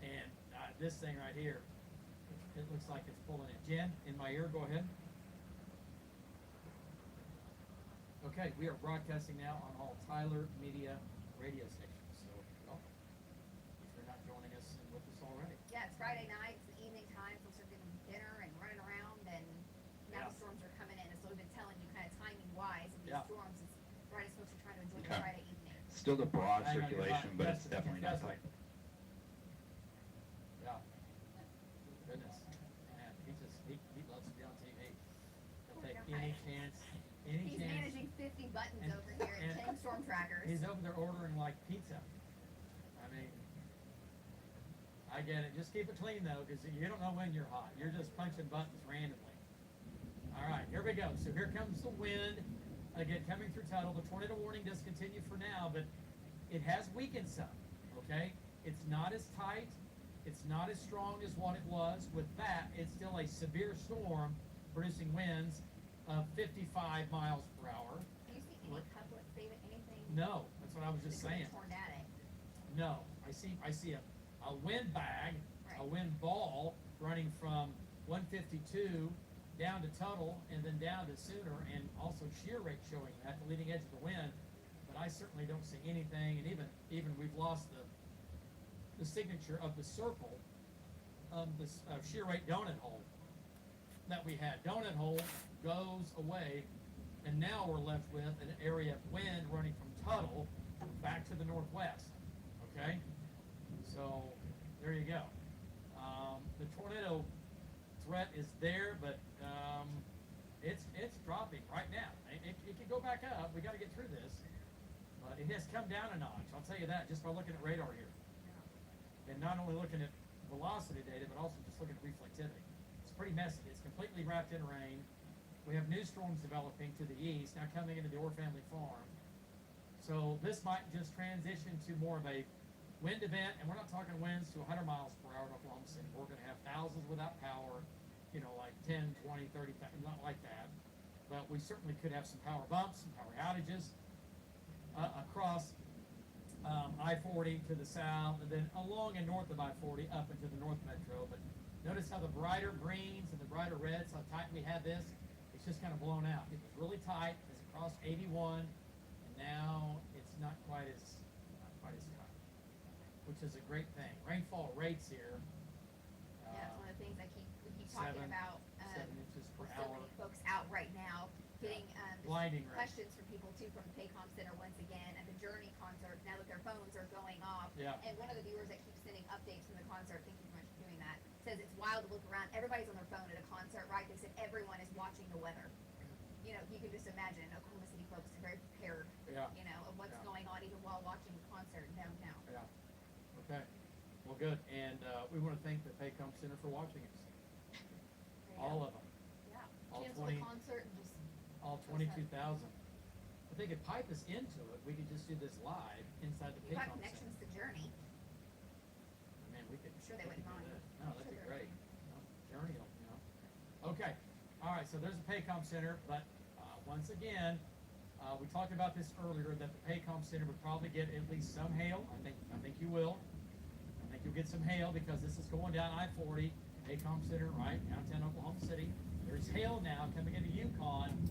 And this thing right here, it looks like it's pulling in. Jen, in my ear, go ahead. Okay, we are broadcasting now on all Tyler Media radio stations. So, welcome. If you're not joining us and with us already. Yeah, it's Friday night. It's the evening time. Folks are getting dinner and running around, and now Yeah. the storms are coming in. And so we've been telling you kind of timing wise of these Yeah. storms. It's right as folks are trying to enjoy Okay. their Friday evening. Still the broad Hang on, you're circulation, right. but Yes, it's definitely not yes. tight. Yeah. Goodness. Man, he loves to be on TV. He'll Poor take guy. any chance. He's managing 50 buttons And- over here and and 10 storm trackers. He's over there ordering like pizza. I mean, I get it. Just keep it clean though, because you don't know when you're hot. You're just punching buttons randomly. All right, here we go. So here comes the wind. Again, coming through Tuttle. The tornado warning does continue for now, but it has weakened some. Okay, it's not as tight. It's not as strong as what it was. With that, it's still a severe storm, producing winds of 55 miles per hour. Do you see any couplet, David? Anything? No, that's what I was just This is saying. Tornadic. No, I see a wind bag, a Right. wind ball running from 152 down to Tuttle and then down to Sooner, and also shear rate showing at the leading edge of the wind. But I certainly don't see anything, and even we've lost the signature of the circle of this shear rate donut hole that we had. Donut hole goes away, and now we're left with an area of wind running from Tuttle back to the northwest. Okay, so there you go. The tornado threat is there, but It's dropping right now. It can go back up. We got to get through this, but it has come down a notch. I'll tell you that just by looking at radar here, and not only looking at velocity data, but also just looking at reflectivity. It's pretty messy. It's completely wrapped in rain. We have new storms developing to the east, now coming into the Orr family farm. So this might just transition to more of a wind event, and we're not talking winds to 100 miles per hour in Oklahoma City. We're going to have thousands without power, like 10, 20, 30, not like that. But we certainly could have some power bumps, some power outages across I-40 to the south, and then along and north of I-40 up into the North Metro. But notice how the brighter greens and the brighter reds, how tight we had this. It's just kind of blown out. It was really tight as it crossed 81, and now it's not quite as tight, which is a great thing. Rainfall rates here. Yeah, it's one of the things we keep talking about. 7 inches per with so hour. many folks out right now, getting Blinding rain. questions from people too from the Paycom Center once again at the Journey concert. Now that their phones are going off, Yeah. and one of the viewers that keeps sending updates from the concert, thank you so much for doing that, says it's wild to look around. Everybody's on their phone at a concert, right? They said everyone is watching the weather. You can just imagine Oklahoma City folks are very prepared, Yeah. of what's Yeah. going on even while watching the concert downtown. Yeah. Okay. Well, good. And we want to thank the Paycom Center for watching us. There you All go. of them. Yeah. all Cancel 20 the concert and just All 22,000. If they could pipe us into it, we could just do this live inside the you got Paycom connections Center. to Journey. Man, we could. I'm sure they we wouldn't could do mind. that. No, I'm that'd sure be they're great. Journey will. Okay. All right. So there's the Paycom Center, but once again, we talked about this earlier that the Paycom Center would probably get at least some hail. I think you will. I think you'll get some hail because this is going down I-40, Paycom Center, right downtown Oklahoma City. There's hail now coming into Yukon.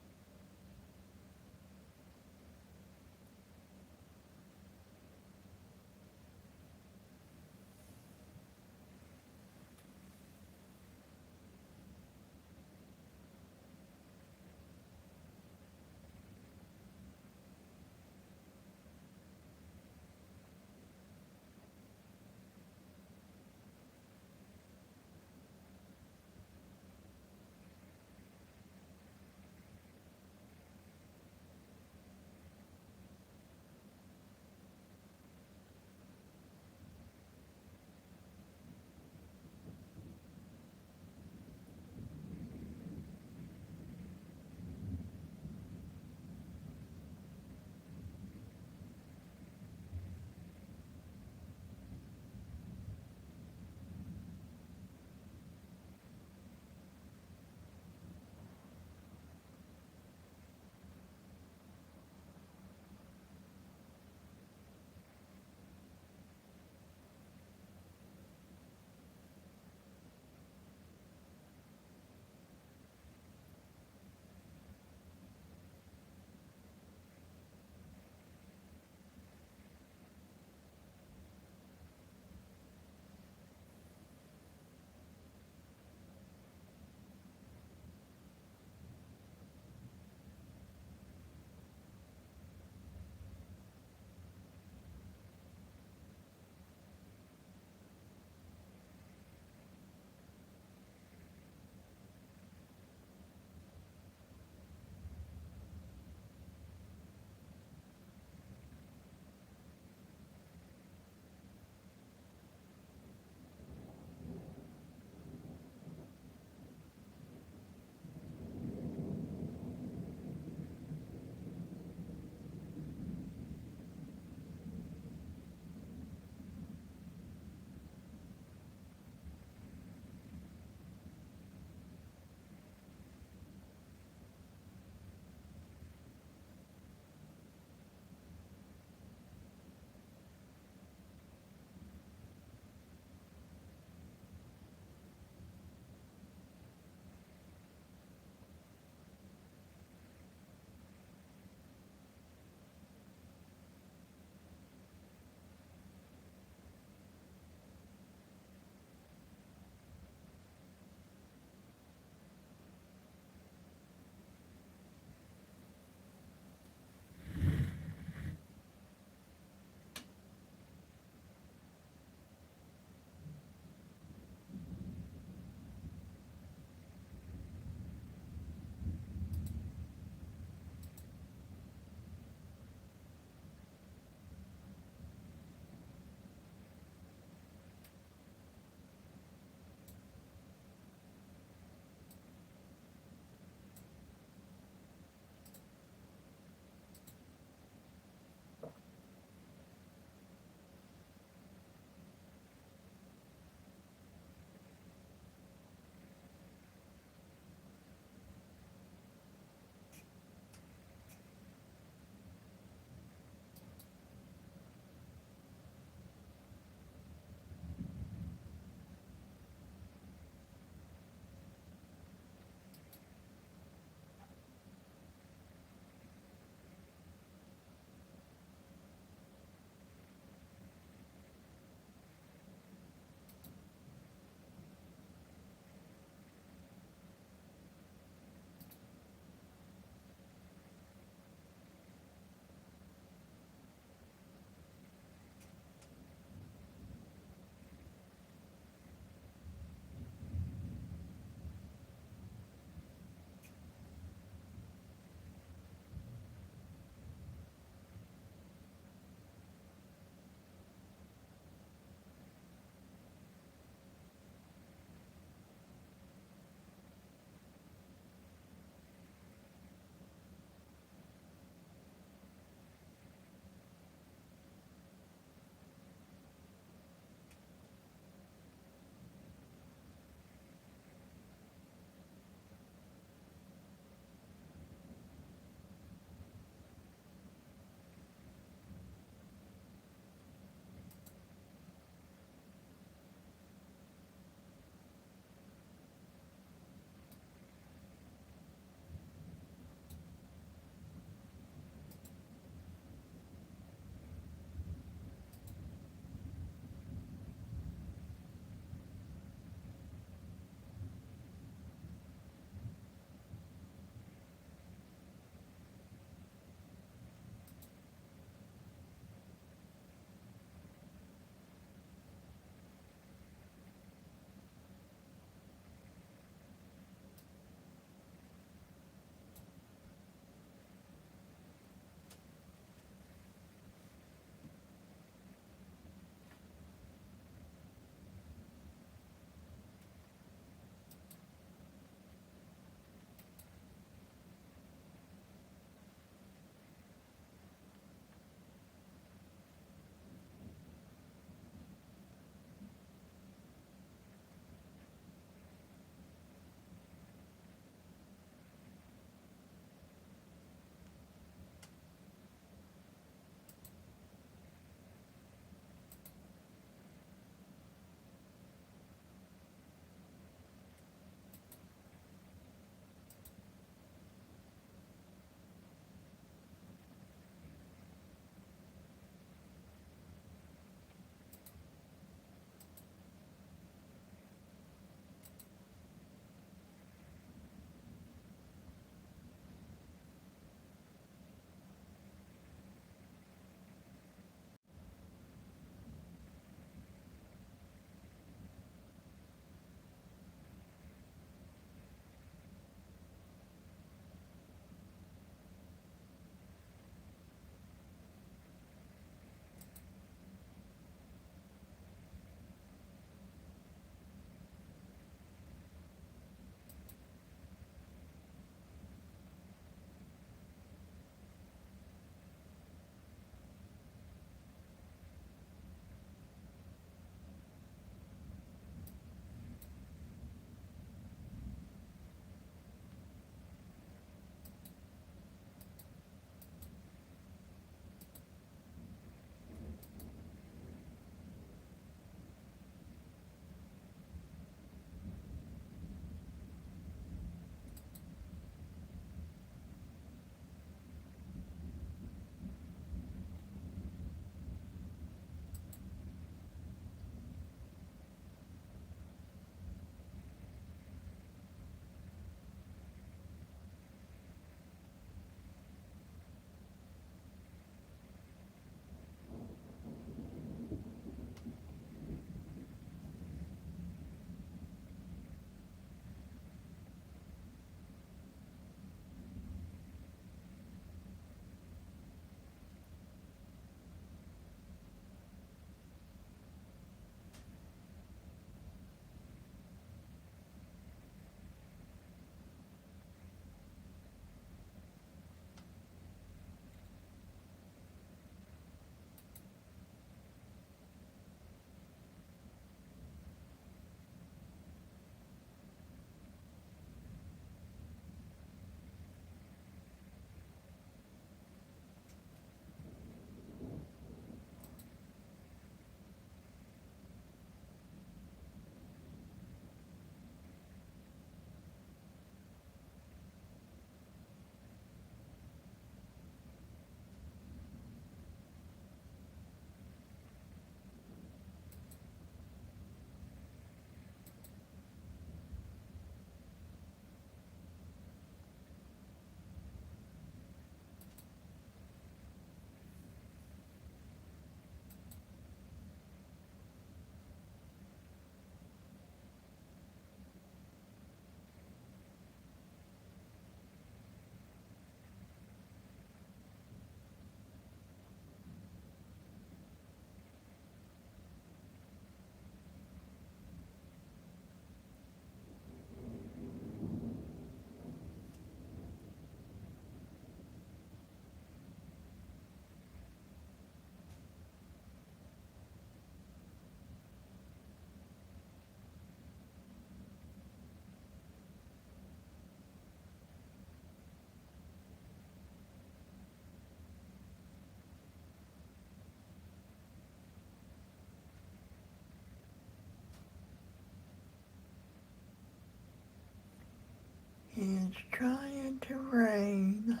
It's trying to rain.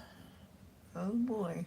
Oh boy.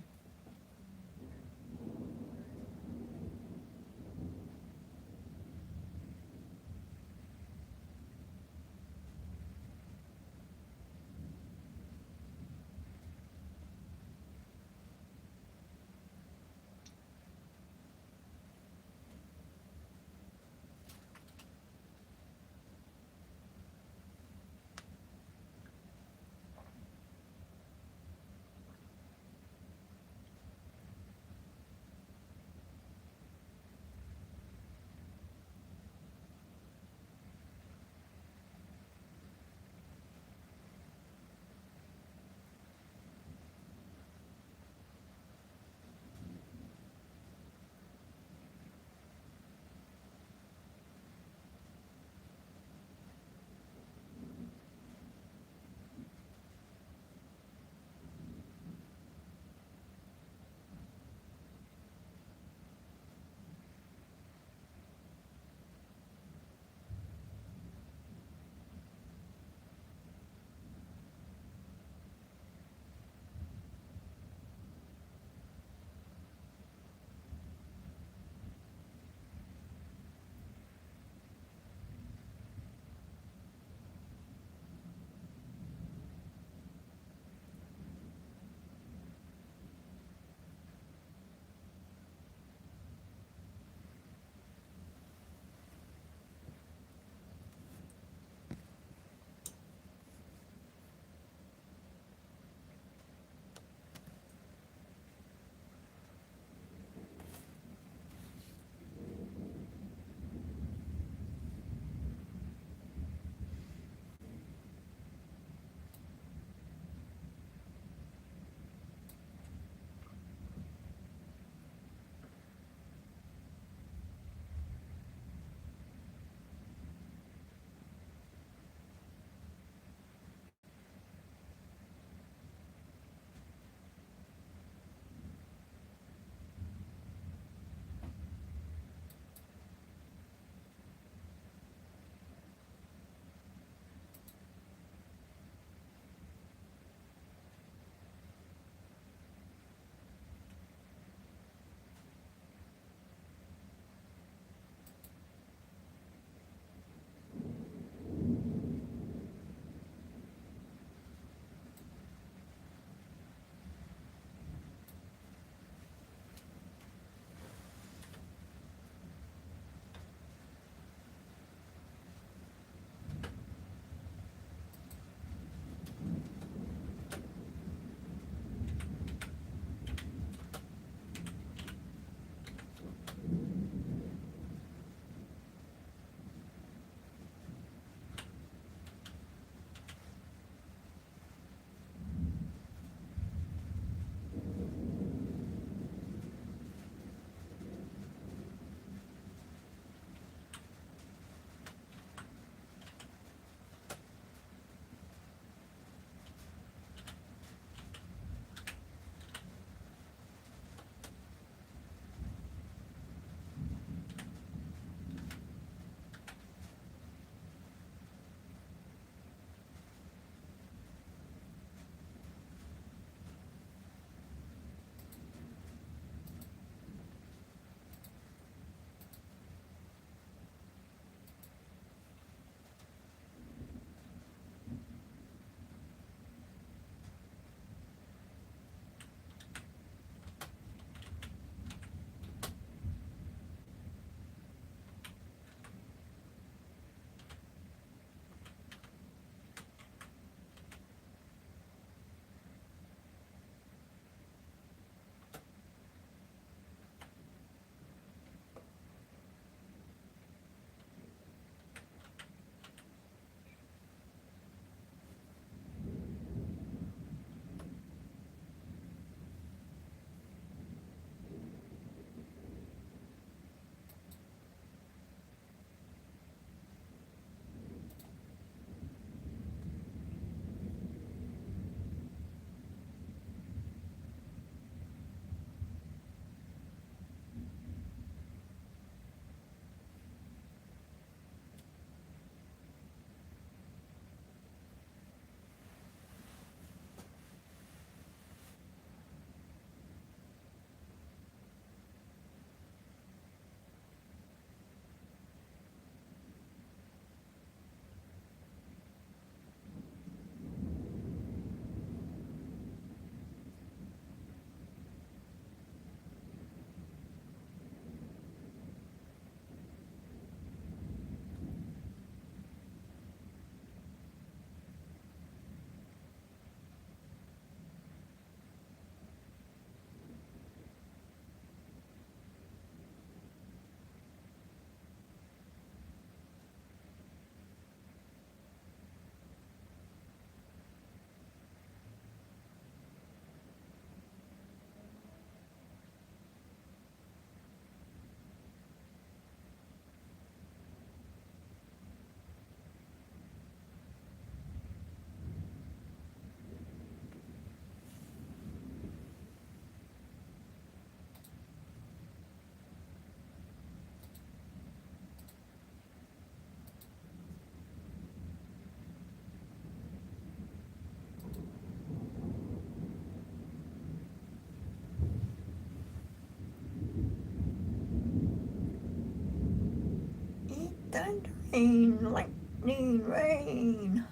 thundering, lightning, rain.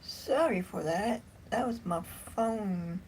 Sorry for that. That was my phone.